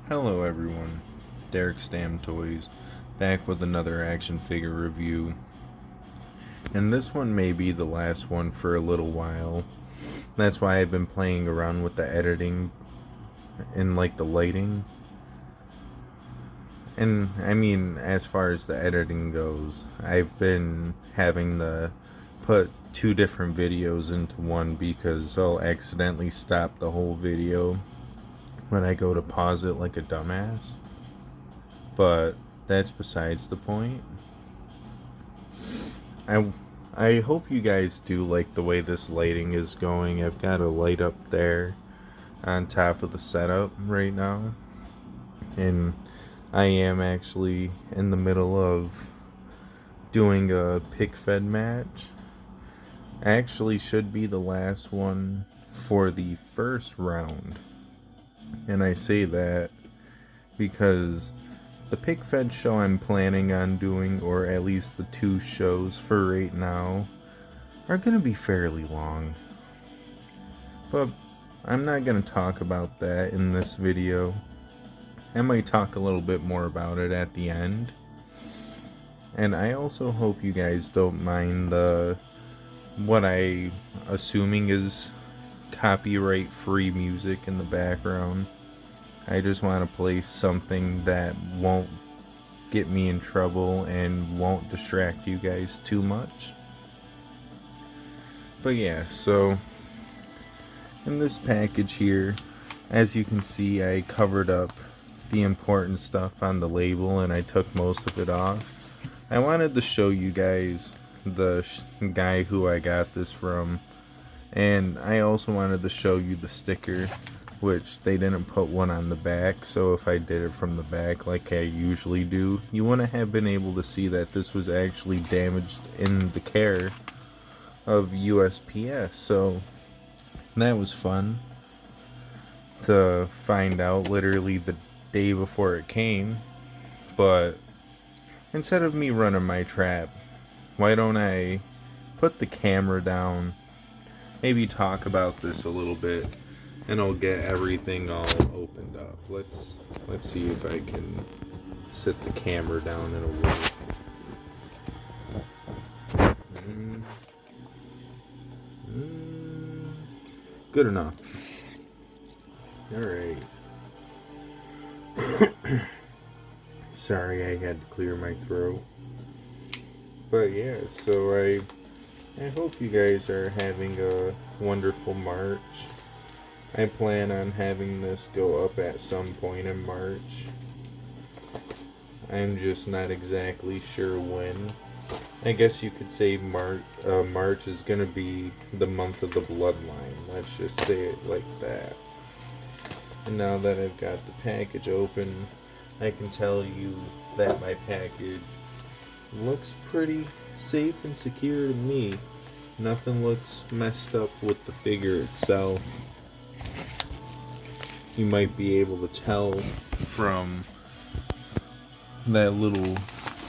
Hello everyone, Derek Stam Toys, back with another action figure review. And this one may be the last one for a little while. That's why I've been playing around with the editing and the lighting. And I mean, as far as the editing goes, I've been having to put two different videos into one because I'll accidentally stop the whole video when I go to pause it like a dumbass. But that's besides the point. I I hope you guys do like the way this lighting is going. I've got a light up there on top of the setup right now, and I am actually in the middle of doing a pick fed match. Actually should be the last one for the first round. And I say that because the pick fed show I'm planning on doing, or at least the two shows for right now, are going to be fairly long. But I'm not going to talk about that in this video. I might talk a little bit more about it at the end. And I also hope you guys don't mind what I assuming is copyright free music in the background. I just want to play something that won't get me in trouble and won't distract you guys too much. But yeah, so in this package here, as you can see, I covered up the important stuff on the label and I took most of it off. I wanted to show you guys the guy who I got this from, and I also wanted to show you the sticker, which they didn't put one on the back, so if I did it from the back like I usually do, you wouldn't have been able to see that this was actually damaged in the care of USPS. So that was fun to find out literally the day before it came. But instead of me running my trap, why don't I put the camera down, maybe talk about this a little bit, and I'll get everything all opened up. Let's see if I can sit the camera down in a way. Good enough. Alright. Sorry, I had to clear my throat. But yeah, so I hope you guys are having a wonderful March. I plan on having this go up at some point in March. I'm just not exactly sure when. I guess you could say March is gonna be the month of the bloodline. Let's just say it like that. And now that I've got the package open, I can tell you that my package looks pretty safe and secure to me. Nothing looks messed up with the figure itself. You might be able to tell from that little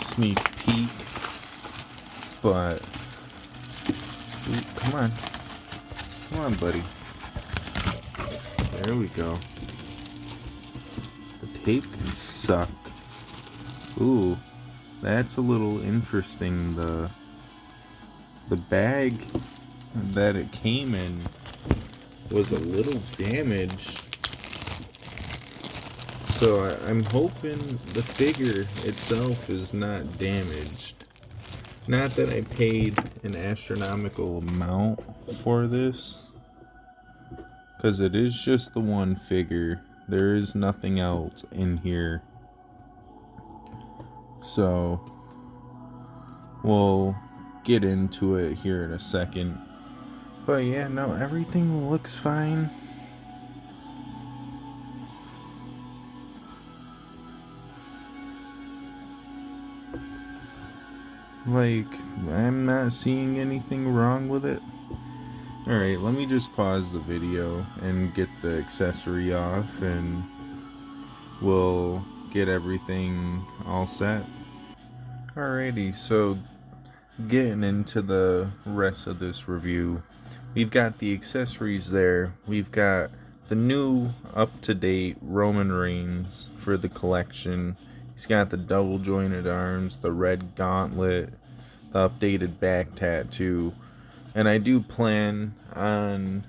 sneak peek, but ooh, come on buddy, there we go. The tape can suck. Ooh, that's a little interesting. The bag that it came in was a little damaged, so I'm hoping the figure itself is not damaged. Not that I paid an astronomical amount for this, because it is just the one figure. There is nothing else in here. So we'll get into it here in a second. But yeah, no, everything looks fine. Like, I'm not seeing anything wrong with it. Alright, let me just pause the video and get the accessory off, and we'll get everything all set. Alrighty, so getting into the rest of this review, we've got the accessories there. We've got the new up-to-date Roman Reigns for the collection. He's got the double jointed arms, the red gauntlet, the updated back tattoo, and I do plan on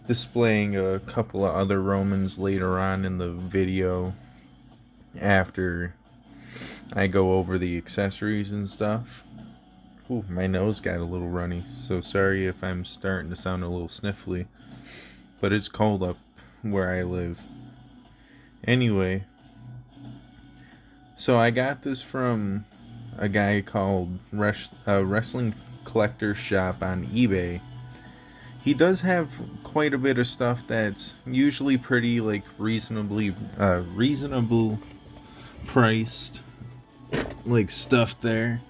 displaying a couple of other Romans later on in the video after I go over the accessories and stuff. Ooh, my nose got a little runny, so sorry if I'm starting to sound a little sniffly, but it's cold up where I live. Anyway, so I got this from a guy called Wrestling Collector Shop on eBay. He does have quite a bit of stuff that's usually pretty like reasonable priced like stuff there.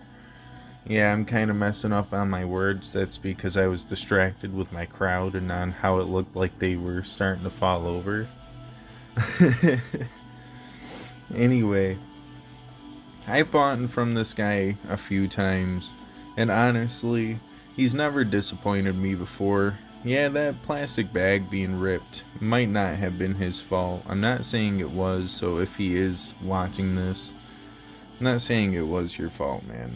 Yeah, I'm kind of messing up on my words. That's because I was distracted with my crowd and on how it looked like they were starting to fall over. Anyway, I've bought from this guy a few times, and honestly, he's never disappointed me before. Yeah, that plastic bag being ripped might not have been his fault. I'm not saying it was, so if he is watching this, I'm not saying it was your fault, man.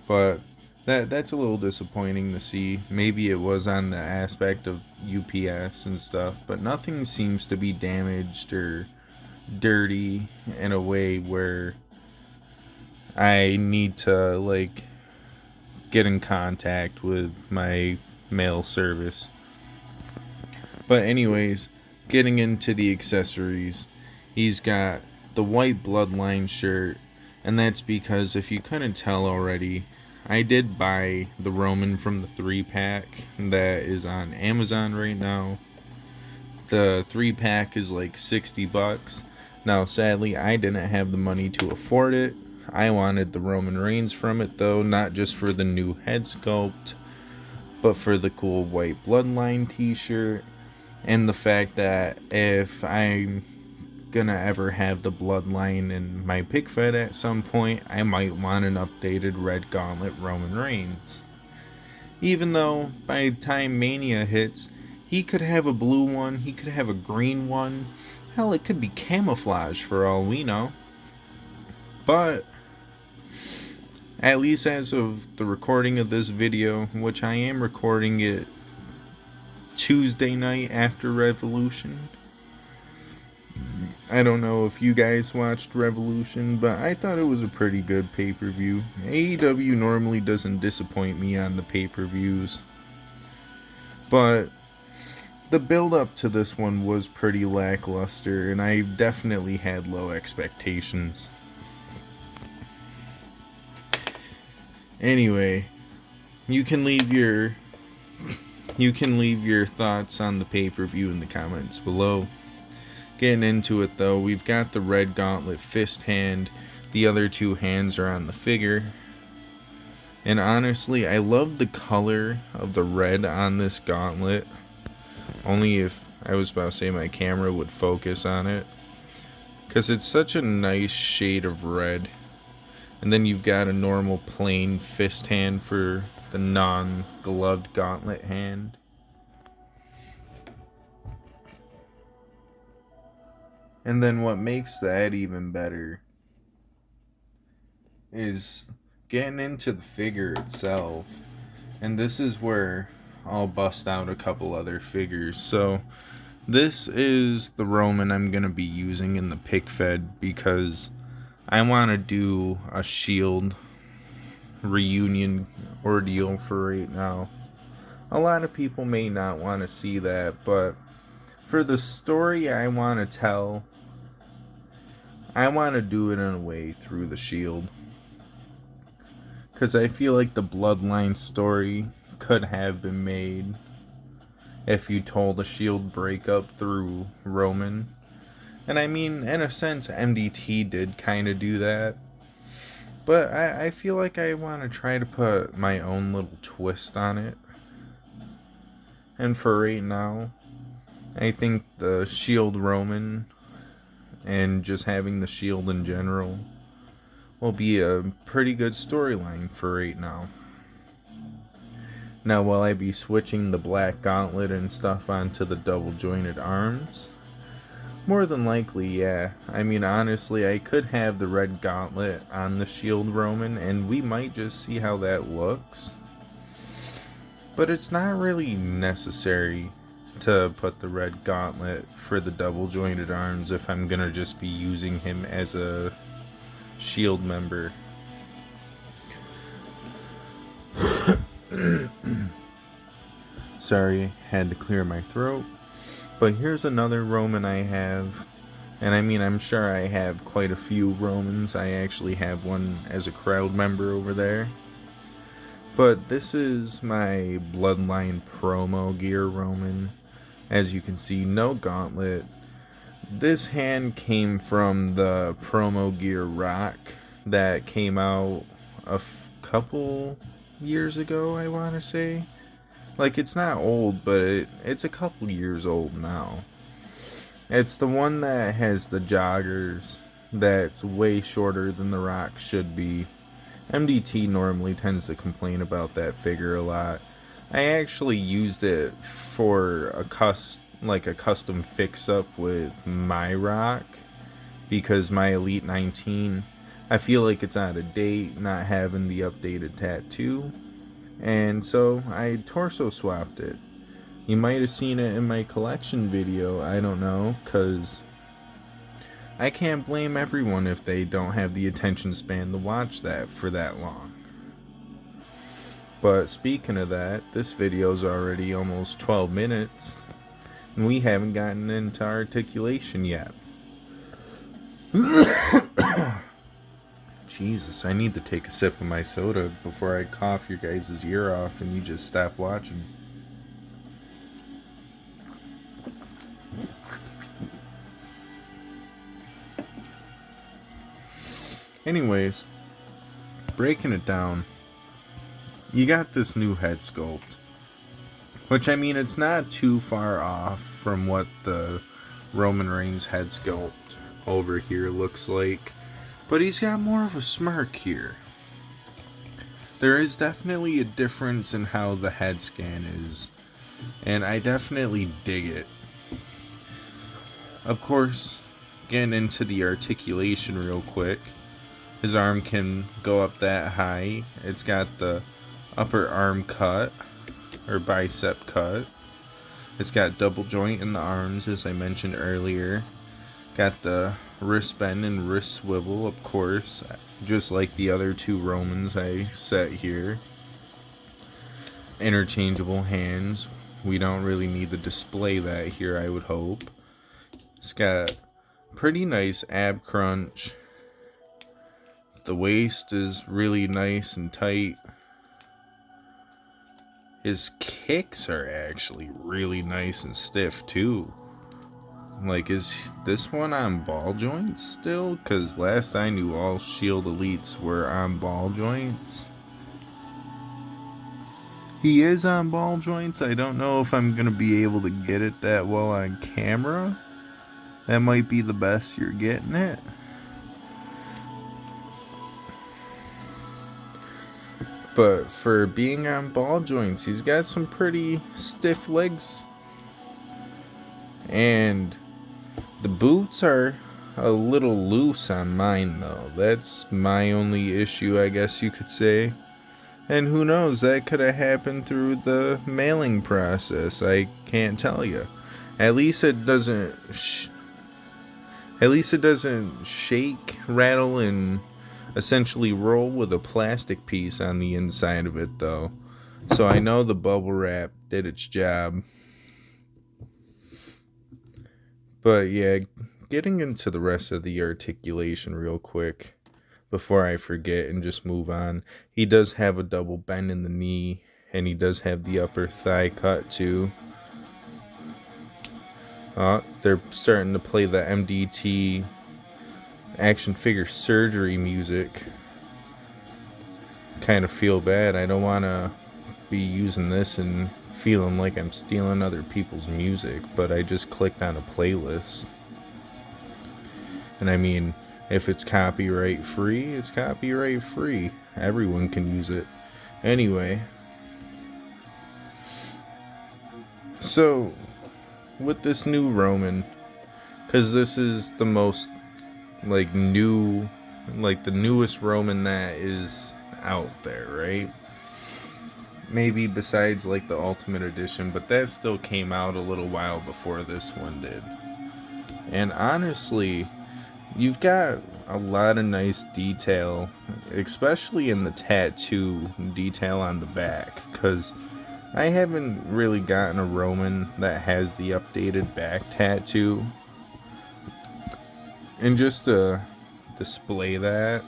But that's a little disappointing to see. Maybe it was on the aspect of UPS and stuff, but nothing seems to be damaged or dirty in a way where I need to like get in contact with my mail service. But anyways, getting into the accessories, he's got the white Bloodline shirt, and that's because if you couldn't tell already, I did buy the Roman from the 3-pack that is on Amazon right now. The 3-pack is like $60. Now, sadly, I didn't have the money to afford it. I wanted the Roman Reigns from it, though, not just for the new head sculpt, but for the cool white Bloodline t-shirt, and the fact that if I'm gonna ever have the Bloodline in my pick fed at some point, I might want an updated red gauntlet Roman Reigns. Even though by the time Mania hits, he could have a blue one, he could have a green one, hell, it could be camouflage for all we know. But at least as of the recording of this video, which I am recording it Tuesday night after Revolution. I don't know if you guys watched Revolution, but I thought it was a pretty good pay-per-view. AEW normally doesn't disappoint me on the pay-per-views, but the build-up to this one was pretty lackluster, and I definitely had low expectations. Anyway, you can leave your thoughts on the pay-per-view in the comments below. Getting into it though, we've got the red gauntlet fist hand. The other two hands are on the figure. And honestly, I love the color of the red on this gauntlet. Only if I was about to say my camera would focus on it. Because it's such a nice shade of red. And then you've got a normal plain fist hand for the non-gloved gauntlet hand. And then what makes that even better is getting into the figure itself. And this is where I'll bust out a couple other figures. So this is the Roman I'm going to be using in the pick fed because I want to do a Shield reunion ordeal for right now. A lot of people may not want to see that, but for the story I want to tell, I want to do it in a way through the Shield. Because I feel like the Bloodline story could have been made if you told a Shield breakup through Roman. And I mean, in a sense, MDT did kind of do that. But I feel like I want to try to put my own little twist on it. And for right now, I think the Shield Roman and just having the Shield in general will be a pretty good storyline for right now. Now, will I be switching the black gauntlet and stuff onto the double jointed arms? More than likely, yeah. I mean, honestly, I could have the red gauntlet on the shield Roman, and we might just see how that looks. But it's not really necessary to put the red gauntlet for the double jointed arms if I'm gonna just be using him as a shield member. Sorry, had to clear my throat. But here's another Roman I have. And I mean, I'm sure I have quite a few Romans. I actually have one as a crowd member over there. But this is my Bloodline promo gear Roman. As you can see, no gauntlet. This hand came from the promo gear Rock that came out a couple years ago, I want to say. Like, it's not old, but it's a couple years old now. It's the one that has the joggers that's way shorter than the Rock should be. MDT normally tends to complain about that figure a lot. I actually used it for a custom fix-up with my Rock, because my Elite 19, I feel like it's out of date, not having the updated tattoo. And so I torso swapped it. You might have seen it in my collection video, I don't know, because I can't blame everyone if they don't have the attention span to watch that for that long. But speaking of that, this video's already almost 12 minutes, and we haven't gotten into articulation yet. Jesus, I need to take a sip of my soda before I cough your guys' ear off and you just stop watching. Anyways, breaking it down, you got this new head sculpt, which, I mean, it's not too far off from what the Roman Reigns head sculpt over here looks like. But he's got more of a smirk here. There is definitely a difference in how the head scan is, and I definitely dig it. Of course, getting into the articulation real quick, his arm can go up that high. It's got the upper arm cut, or bicep cut. It's got double joint in the arms, as I mentioned earlier. Got the wrist bend and wrist swivel, of course, just like the other two Romans I set here. Interchangeable hands. We don't really need to display that here, I would hope. It's got pretty nice ab crunch. The waist is really nice and tight. His kicks are actually really nice and stiff too. Like, is this one on ball joints still? Because last I knew, all Shield Elites were on ball joints. He is on ball joints. I don't know if I'm going to be able to get it that well on camera. That might be the best you're getting it. But for being on ball joints, he's got some pretty stiff legs. And the boots are a little loose on mine, though. That's my only issue, I guess you could say. And who knows, that could have happened through the mailing process. I can't tell you. At least it doesn't shake, rattle, and essentially roll with a plastic piece on the inside of it, though. So I know the bubble wrap did its job. But yeah, getting into the rest of the articulation real quick before I forget and just move on. He does have a double bend in the knee, and he does have the upper thigh cut too. They're starting to play the MDT action figure surgery music. Kind of feel bad. I don't want to be using this and feeling like I'm stealing other people's music, but I just clicked on a playlist. And I mean, if it's copyright free, it's copyright free. Everyone can use it. Anyway, So, with this new Roman, because this is the most, like, new, like, the newest Roman that is out there, right? Maybe besides, like, the Ultimate Edition, but that still came out a little while before this one did. And honestly, you've got a lot of nice detail, especially in the tattoo detail on the back, because I haven't really gotten a Roman that has the updated back tattoo. And just to display that,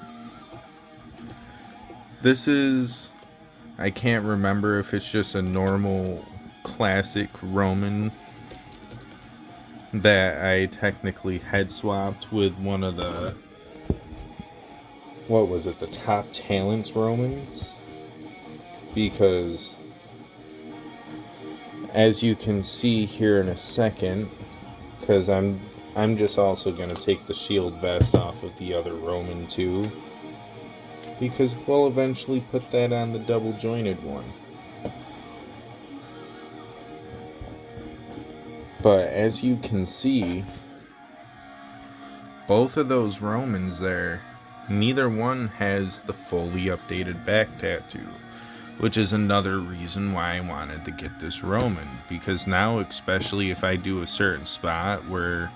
this is, I can't remember if it's just a normal classic Roman that I technically head swapped with one of the, what was it, the Top Talents Romans, because as you can see here in a second, because I'm just also going to take the shield vest off of the other Roman too, because we'll eventually put that on the double jointed one. But as you can see, both of those Romans there, neither one has the fully updated back tattoo, which is another reason why I wanted to get this Roman, because now, especially if I do a certain spot where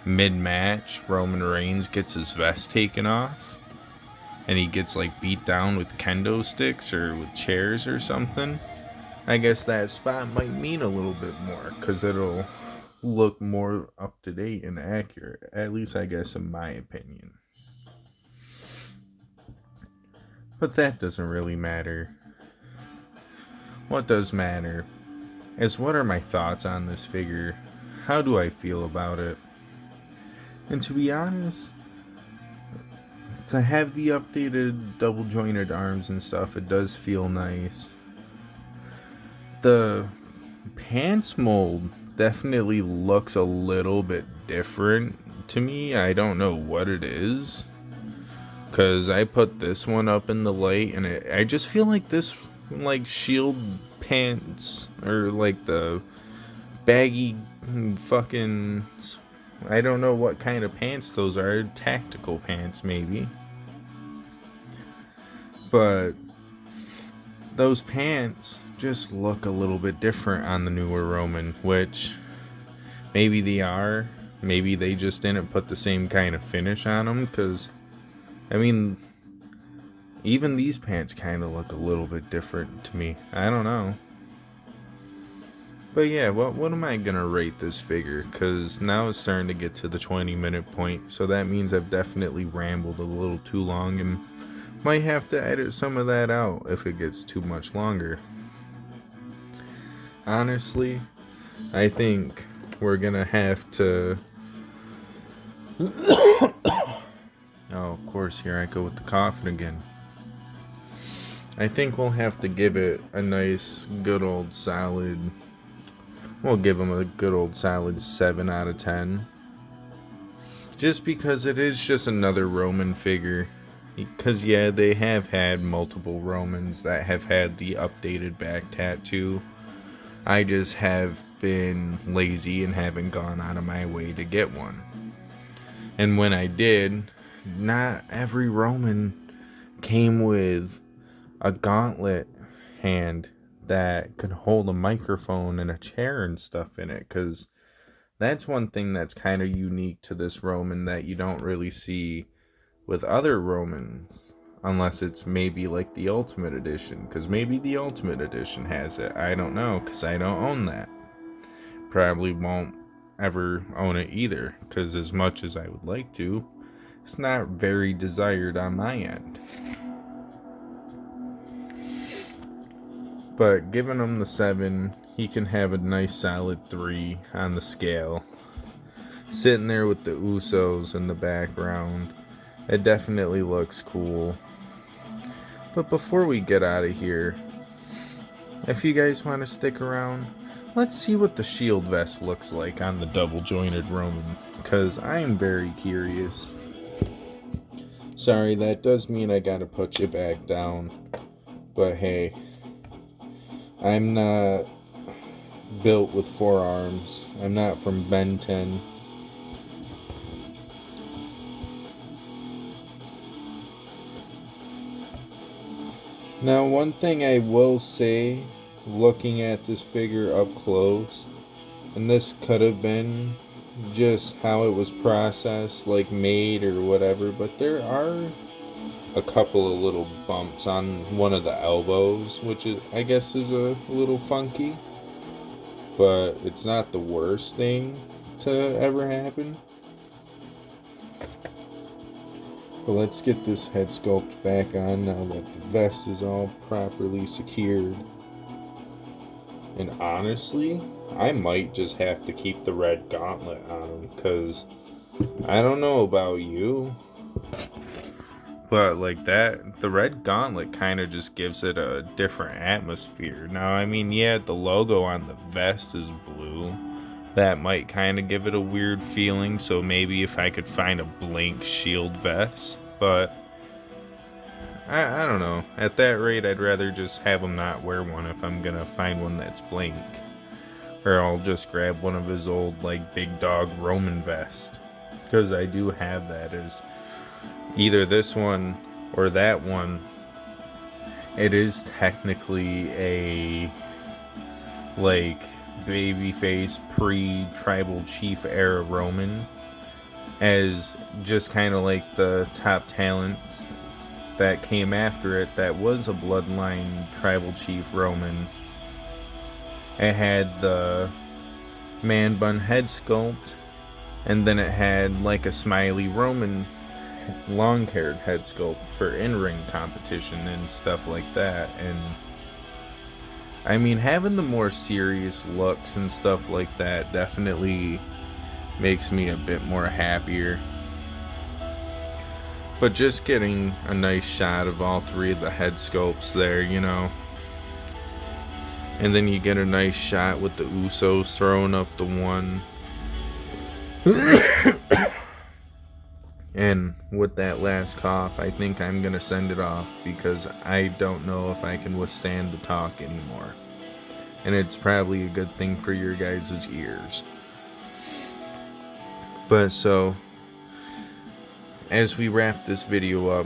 mid-match Roman Reigns gets his vest taken off and he gets like beat down with kendo sticks or with chairs or something, I guess that spot might mean a little bit more, because it'll look more up to date and accurate, at least I guess in my opinion. But that doesn't really matter. What does matter is what are my thoughts on this figure? How do I feel about it? And to be honest, to have the updated double jointed arms and stuff, it does feel nice. The pants mold definitely looks a little bit different to me. I don't know what it is, because I put this one up in the light and I just feel like this, like, shield pants, or like the baggy fucking, I don't know what kind of pants those are, tactical pants maybe, but those pants just look a little bit different on the newer Roman, which maybe they are, maybe they just didn't put the same kind of finish on them, because I mean, even these pants kind of look a little bit different to me. I don't know. But yeah, what am I gonna rate this figure? Because now it's starting to get to the 20-minute point, so that means I've definitely rambled a little too long and might have to edit some of that out if it gets too much longer. Honestly, I think we're gonna have to... Oh, of course, here I go with the coughing again. I think we'll have to give it a nice, good old solid... We'll give them a good old solid 7 out of 10. Just because it is just another Roman figure. Because, yeah, they have had multiple Romans that have had the updated back tattoo. I just have been lazy and haven't gone out of my way to get one. And when I did, not every Roman came with a gauntlet hand that could hold a microphone and a chair and stuff in it, because that's one thing that's kind of unique to this Roman that you don't really see with other Romans, unless it's maybe like the Ultimate Edition, because maybe the Ultimate Edition has it. I don't know, because I don't own that. Probably won't ever own it either, because as much as I would like to, it's not very desired on my end. But giving him the 7, he can have a nice solid 3 on the scale. Sitting there with the Usos in the background, it definitely looks cool. But before we get out of here, if you guys want to stick around, let's see what the shield vest looks like on the double jointed Roman, because I am very curious. Sorry, that does mean I gotta put you back down, but hey, I'm not built with 4 arms. I'm not from Ben 10. Now, one thing I will say, looking at this figure up close, and this could have been just how it was processed, like made or whatever, but there are a couple of little bumps on one of the elbows, which is, I guess, is a little funky, but it's not the worst thing to ever happen. But let's get this head sculpt back on now that the vest is all properly secured. And honestly, I might just have to keep the red gauntlet on him, because I don't know about you, but like that, the red gauntlet kind of just gives it a different atmosphere. Now, I mean, yeah, the logo on the vest is blue. That might kind of give it a weird feeling, so maybe if I could find a blank shield vest, but I don't know. At that rate, I'd rather just have him not wear one if I'm gonna find one that's blank. Or I'll just grab one of his old, like, big dog Roman vest. Because I do have that as either this one or that one. It is technically a, like, babyface pre-tribal chief era Roman, as just kind of like the top talents that came after it that was a bloodline tribal chief Roman. It had the man bun head sculpt, and then it had like a smiley Roman long-haired head sculpt for in-ring competition and stuff like that. And I mean, having the more serious looks and stuff like that definitely makes me a bit more happier. But just getting a nice shot of all three of the head sculpts there, you know. And then you get a nice shot with the Usos throwing up the one. And with that last cough, I think I'm going to send it off, because I don't know if I can withstand the talk anymore. And it's probably a good thing for your guys' ears. But so, as we wrap this video up,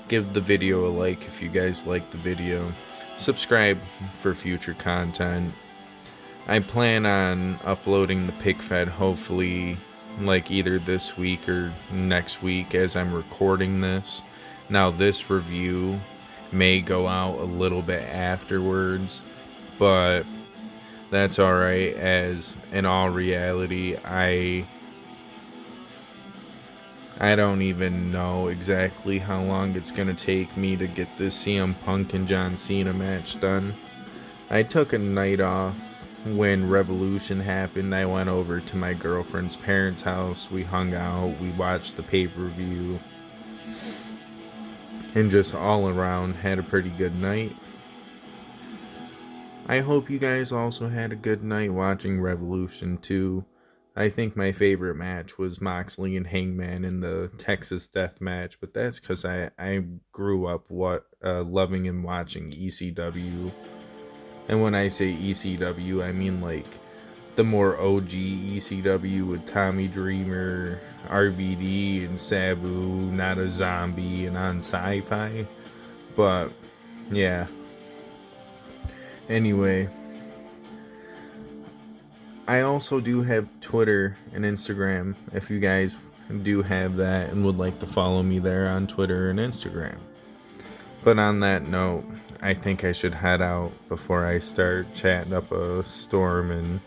give the video a like if you guys like the video. Subscribe for future content. I plan on uploading the pig fed hopefully like either this week or next week as I'm recording this. Now, this review may go out a little bit afterwards, but that's alright, as in all reality, I don't even know exactly how long it's going to take me to get this CM Punk and John Cena match done. I took a night off when Revolution happened. I went over to my girlfriend's parents' house. We hung out. We watched the pay-per-view. And just all around had a pretty good night. I hope you guys also had a good night watching Revolution 2. I think my favorite match was Moxley and Hangman in the Texas Death Match, but that's because I grew up loving and watching ECW. And when I say ECW, I mean like the more OG ECW with Tommy Dreamer, RVD, and Sabu, Not a Zombie, and on Sci-Fi. But yeah. Anyway, I also do have Twitter and Instagram if you guys do have that and would like to follow me there on Twitter and Instagram. But on that note, I think I should head out before I start chatting up a storm and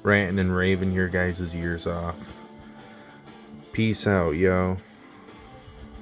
ranting and raving your guys' ears off. Peace out, yo.